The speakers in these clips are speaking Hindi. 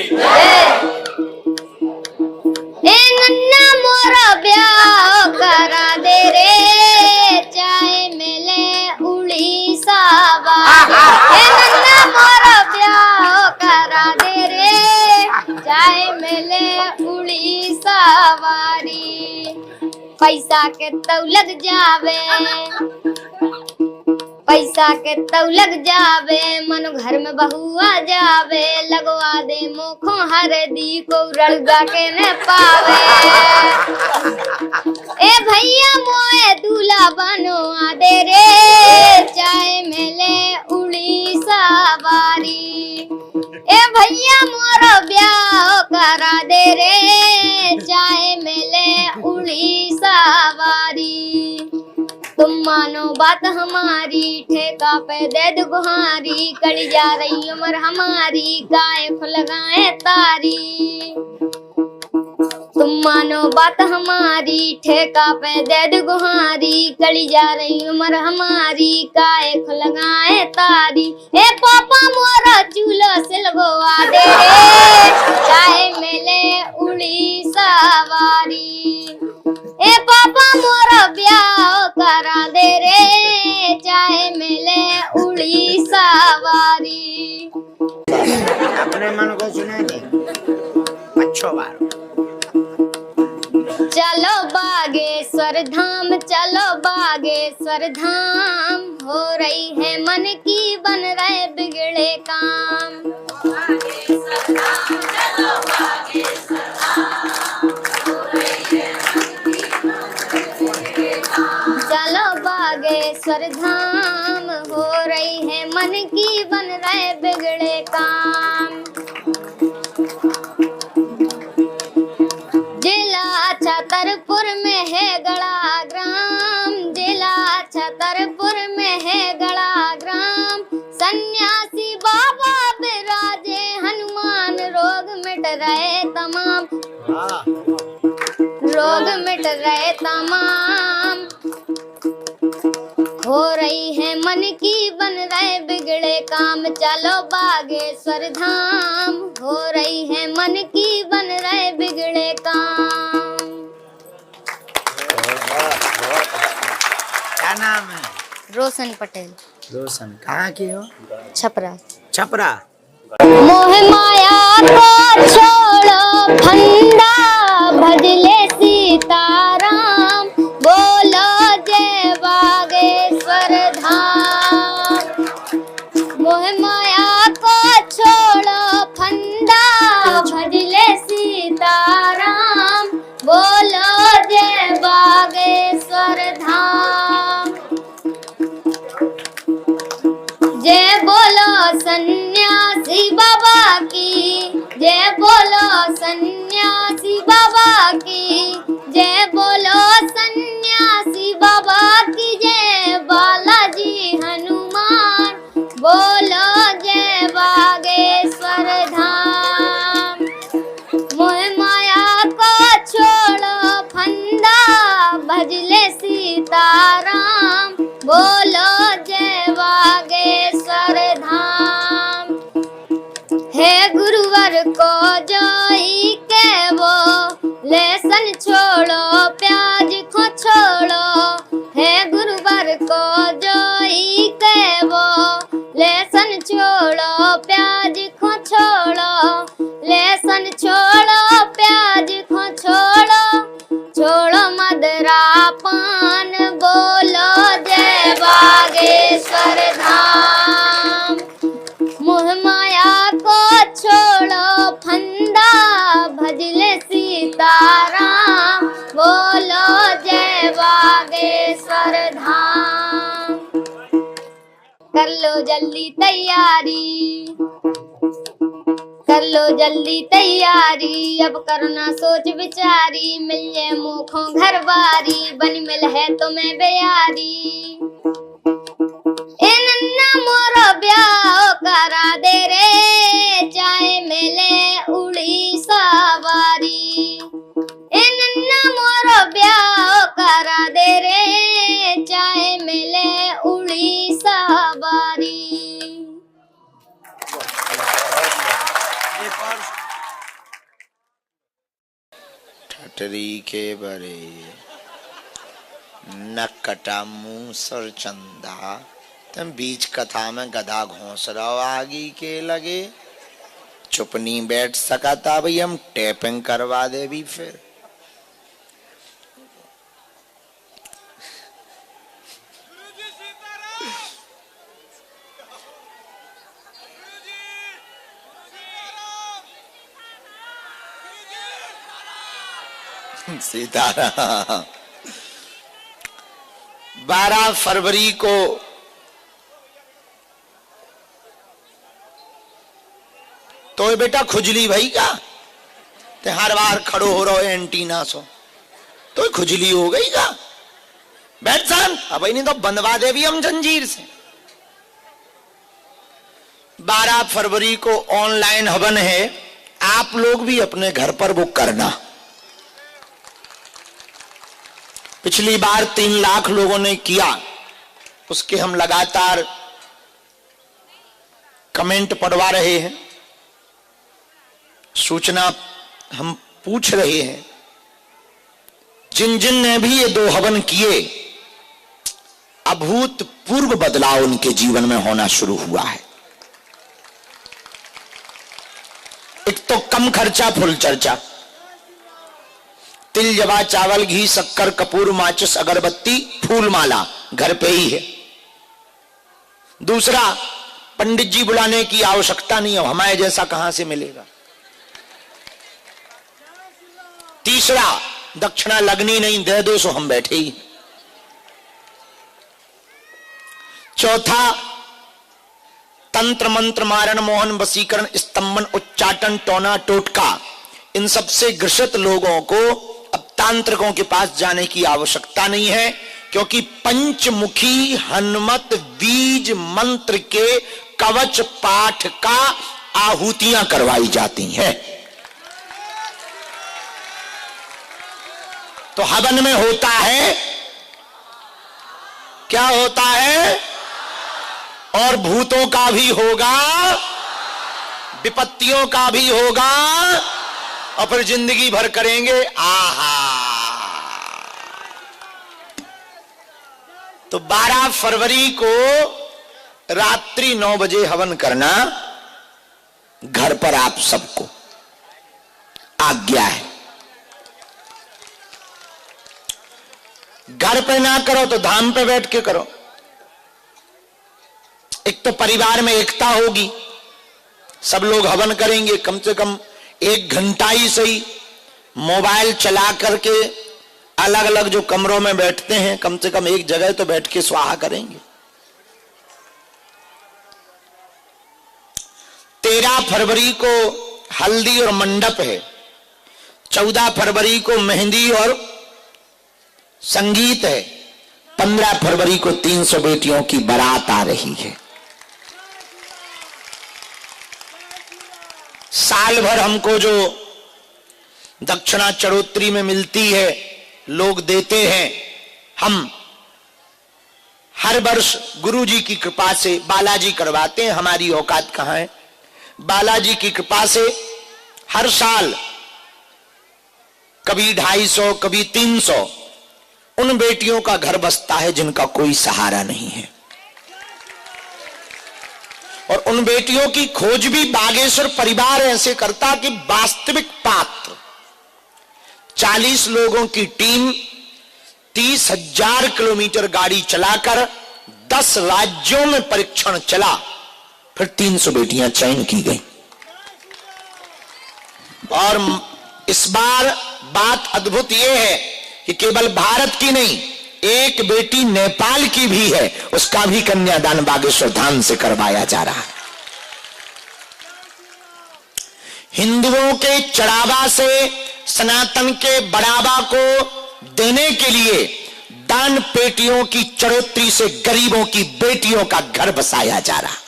ए नन्ना मोरा ब्याह करा दे रे, चाहे मिले उड़ीसा वाली। ए नन्ना मोरा ब्याह करा दे रे, चाहे मिले उड़ीसा वाली। पैसा के तो लग जावे, पैसा के तो लग जावे, मन घर में बहू आ जावे, लगवा दे मुखों हरदी को रड़गा के न पावे। ए भैया मोए दूल्हा बनो आ दे रे, चाहे मिले उड़ीसा वाली। ए भैया मोरा ब्याह करा दे रे, चाहे मिले उड़ीसा वाली। तुम मानो बात हमारी, ठेका पे दे दो गुहारी, कड़ी जा रही उम्र हमारी, गाय खुल गाए तारी। तुम मानो बात हमारी, ठेका पे दे दो गुहारी, कड़ी जा रही उम्र हमारी, गाय खुल गाए तारी। ए पापा मोरा चूल्हा सिलवा दे रे, चाहे मिले उड़ीसा वाली। ए पापा मोरा ब्याह करा दे रे, चाहे मिले उड़ीसा वाली। अपने मन को सुना दे अच्छो बार। चलो बागेश्वर धाम, चलो बागेश्वर धाम, हो रही है मन की बन रहे बिगड़े काम। बागेश्वर धाम, चलो बागेश्वर धाम, हो रही है चलो बागेश्वर धाम, हो रही है मन की बन रहे बिगड़े काम। जिला छतरपुर में है गड़ा ग्राम, जिला छतरपुर में है गड़ा ग्राम, सन्यासी बाबा बिराजे हनुमान, रोग मिट रहे तमाम, रोग मिट रहे तमाम। हो रही है मन की बन रहे बिगड़े काम, चलो बागेश्वर धाम, हो रही है मन की बन रहे बिगड़े काम। क्या नाम है? रोशन पटेल। रोशन कहाँ की हो? छपरा। छपरा। मोह माया को छोड़ो फंदा, भजले सीताराम, बोलो जय बागेश्वर धाम। मोह माया को छोड़ो फंदा, भजले सीताराम, बोलो जय बागेश्वर धाम। जय बोलो सन्यासी बाबा की, जय बोलो सन्यासी बाबा की, जय बोलो सन्यासी बाबा की, जय बालाजी हनुमान, बोलो जय बागेश्वर धाम। मोह माया को छोड़ो फंदा, भजले सीताराम, बोलो जय बागेश्वर धाम। है गुरुवर को जोई के वो, लेसन छोड़ो प्याज को छोड़ो, है गुरुवर को जोई के वो, लेसन छोड़ो प्याज को छोड़ो, लेसन छोड़ो प्याज को छोड़ो, छोड़ो मदरा पान, बोलो जय बागेश्वर धाम। मोह माया को छोड़ो फंदा, भजले सीताराम, बोलो जय बागेश्वर धाम। कर लो जल्दी तैयारी, कर लो जल्दी तैयारी, अब करो ना सोच विचारी, मिल जाए मुखों घर बारी, बन मिल है तुम्हें बेयारी। ए नन्ना मोरा ब्याह करा दे रे, चाहे मिले उड़ीसा वाली। ए नन्ना मोरा ब्याह करा दे रे, चाहे मिले उड़ीसा वाली। एक और ठटरी के बरे न कटा मुंह सर चंदा, तुम बीच कथा में गधा घोंस रहो आगी के लगे, चुप नहीं बैठ सका था भाई, हम टैपिंग करवा दे भी फिर। सीताराम। 12 फरवरी को तो बेटा खुजली भाई का ते हर बार खड़ो हो रहो एंटीना सो तो खुजली हो गई का, बैठ शांत, अब नहीं तो बंधवा दे भी हम जंजीर से। 12 फरवरी को ऑनलाइन हवन है, आप लोग भी अपने घर पर बुक करना। पिछली बार 3 लाख लोगों ने किया, उसके हम लगातार कमेंट पढ़वा रहे हैं, सूचना हम पूछ रहे हैं। जिन जिन ने भी ये 2 हवन किए, अभूतपूर्व बदलाव उनके जीवन में होना शुरू हुआ है। एक तो कम खर्चा फुल चर्चा, तिल जवा चावल घी शक्कर कपूर माचिस अगरबत्ती फूल माला घर पे ही है। दूसरा, पंडित जी बुलाने की आवश्यकता नहीं है, हमारे जैसा कहां से मिलेगा। तीसरा, दक्षिणा लगनी नहीं, दे दो सो हम बैठे ही। चौथा, तंत्र मंत्र मारण मोहन वसीकरण स्तंभन उच्चाटन टोना टोटका, इन सबसे ग्रसित लोगों को अब तांत्रिकों के पास जाने की आवश्यकता नहीं है, क्योंकि पंचमुखी हनुमत बीज मंत्र के कवच पाठ का आहुतियां करवाई जाती हैं। तो हवन में होता है, क्या होता है, और भूतों का भी होगा, विपत्तियों का भी होगा, और फिर जिंदगी भर करेंगे आहा। तो 12 फरवरी को रात्रि 9 बजे हवन करना, घर पर आप सबको आज्ञा है। घर पे ना करो तो धाम पे बैठ के करो। एक तो परिवार में एकता होगी, सब लोग हवन करेंगे, कम से कम 1 घंटा ही सही मोबाइल चला करके अलग अलग जो कमरों में बैठते हैं, कम से कम एक जगह तो बैठ के स्वाहा करेंगे। 13 फरवरी को हल्दी और मंडप है, 14 फरवरी को मेहंदी और संगीत है, 15 फरवरी को 300 बेटियों की बारात आ रही है। साल भर हमको जो दक्षिणा चढ़ोतरी में मिलती है, लोग देते हैं, हम हर वर्ष गुरु जी की कृपा से बालाजी करवाते हैं। हमारी औकात कहां है, बालाजी की कृपा से हर साल कभी 250 कभी 300 उन बेटियों का घर बसता है जिनका कोई सहारा नहीं है। और उन बेटियों की खोज भी बागेश्वर परिवार ऐसे करता कि वास्तविक पात्र 40 लोगों की टीम 30,000 किलोमीटर गाड़ी चलाकर 10 राज्यों में परीक्षण चला, फिर 300 बेटियां चयन की गई। और इस बार बात अद्भुत यह है कि केवल भारत की नहीं, एक बेटी नेपाल की भी है, उसका भी कन्यादान बागेश्वर धाम से करवाया जा रहा है। हिंदुओं के चढ़ावा से सनातन के बढ़ावा को देने के लिए दान पेटियों की चढ़ोतरी से गरीबों की बेटियों का घर बसाया जा रहा है।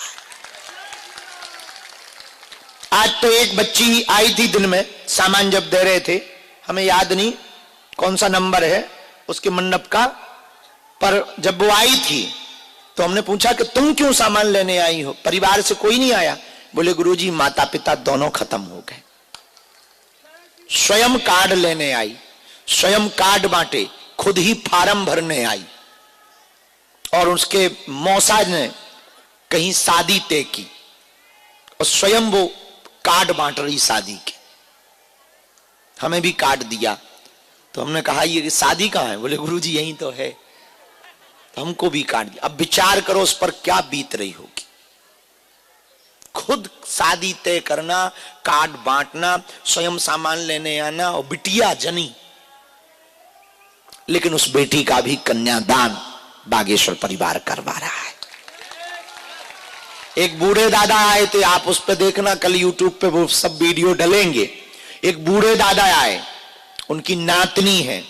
आज तो एक बच्ची आई थी दिन में, सामान जब दे रहे थे, हमें याद नहीं कौन सा नंबर है उसके मंडप का, पर जब वो आई थी तो हमने पूछा कि तुम क्यों सामान लेने आई हो, परिवार से कोई नहीं आया? बोले गुरुजी माता पिता दोनों खत्म हो गए, स्वयं कार्ड लेने आई। स्वयं कार्ड बांटे, खुद ही फार्म भरने आई और उसके मौसा ने कहीं शादी तय की और स्वयं वो कार्ड बांट रही शादी के। हमें भी कार्ड दिया तो हमने कहा ये शादी कहाँ है? बोले गुरुजी यहीं तो है। तो हमको भी कार्ड दिया। अब विचार करो उस पर क्या बीत रही होगी। खुद शादी तय करना, कार्ड बांटना, स्वयं सामान लेने आना और बिटिया जनी। लेकिन उस बेटी का भी कन्यादान बागेश्वर परिवार करवा रहा है। एक बूढ़े दादा आए थे, आप उस पर देखना, कल यूट्यूब पे वो सब वीडियो डलेंगे। एक बूढ़े दादा आए, उनकी नातनी है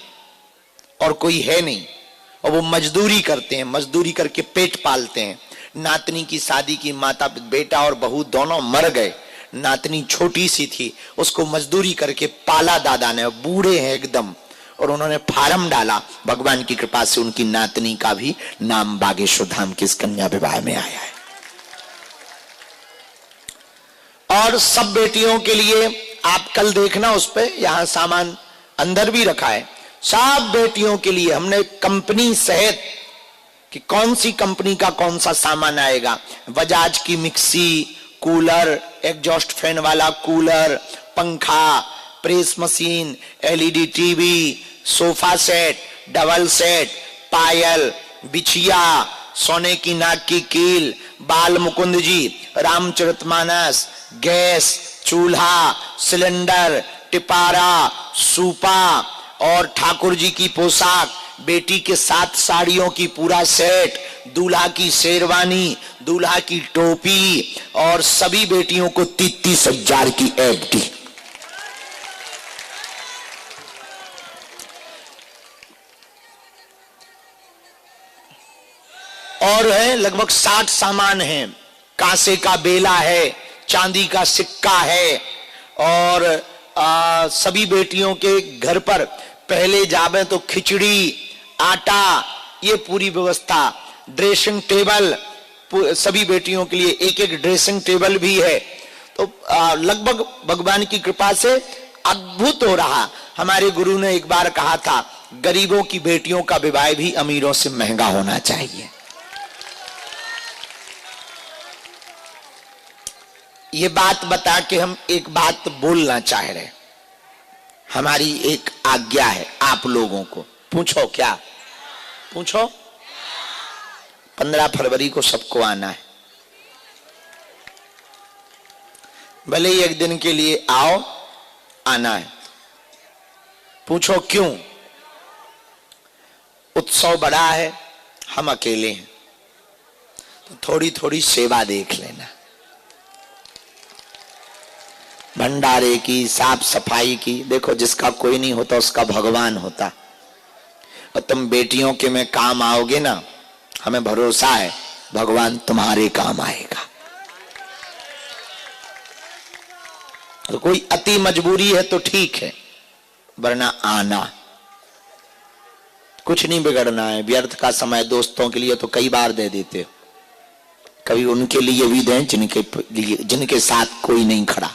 और कोई है नहीं और वो मजदूरी करते हैं, मजदूरी करके पेट पालते हैं। नातनी की शादी की, माता बेटा और बहू दोनों मर गए। नातनी छोटी सी थी, उसको मजदूरी करके पाला दादा ने। बूढ़े हैं एकदम और उन्होंने फार्म डाला। भगवान की कृपा से उनकी नातनी का भी नाम बागेश्वर धाम के इस कन्या विवाह में आया है। और सब बेटियों के लिए आप कल देखना, उस पे यहां सामान अंदर भी रखा है। सब बेटियों के लिए हमने कंपनी सहित कि कौन सी कंपनी का कौन सा सामान आएगा। बजाज की मिक्सी, कूलर, एग्जॉस्ट फैन वाला कूलर, पंखा, press machine, LED TV, sofa set, double set, पायल, बिछिया, सोने की नाक की कील, बाल मुकुंद जी, रामचरितमानस, गैस, चूल्हा, सिलेंडर, टिपारा, सूपा और ठाकुर जी की पोशाक, बेटी के 7 साड़ियों की पूरा सेट, दूल्हा की शेरवानी, दूल्हा की टोपी और सभी बेटियों को 33,000 की एफडी। और है लगभग 60 सामान है। कांसे का बेला है, चांदी का सिक्का है और सभी बेटियों के घर पर पहले जावे तो खिचड़ी, आटा, ये पूरी व्यवस्था। ड्रेसिंग टेबल, सभी बेटियों के लिए एक एक ड्रेसिंग टेबल भी है। तो लगभग भगवान की कृपा से अद्भुत हो रहा। हमारे गुरु ने एक बार कहा था, गरीबों की बेटियों का विवाह भी अमीरों से महंगा होना चाहिए। ये बात बता के हम एक बात बोलना चाह रहे। हमारी एक आज्ञा है आप लोगों को। पूछो क्या? पूछो। 15 फरवरी को सबको आना है। भले ही एक दिन के लिए आओ, आना है। पूछो क्यों? उत्सव बड़ा है, हम अकेले हैं, तो थोड़ी थोड़ी सेवा देख लेना। भंडारे की, साफ सफाई की। देखो जिसका कोई नहीं होता उसका भगवान होता। और तुम बेटियों के में काम आओगे ना, हमें भरोसा है भगवान तुम्हारे काम आएगा। तो कोई अति मजबूरी है तो ठीक है, वरना आना। कुछ नहीं बिगड़ना है। व्यर्थ का समय दोस्तों के लिए तो कई बार दे देते हो, कभी उनके लिए भी दें जिनके साथ कोई नहीं खड़ा।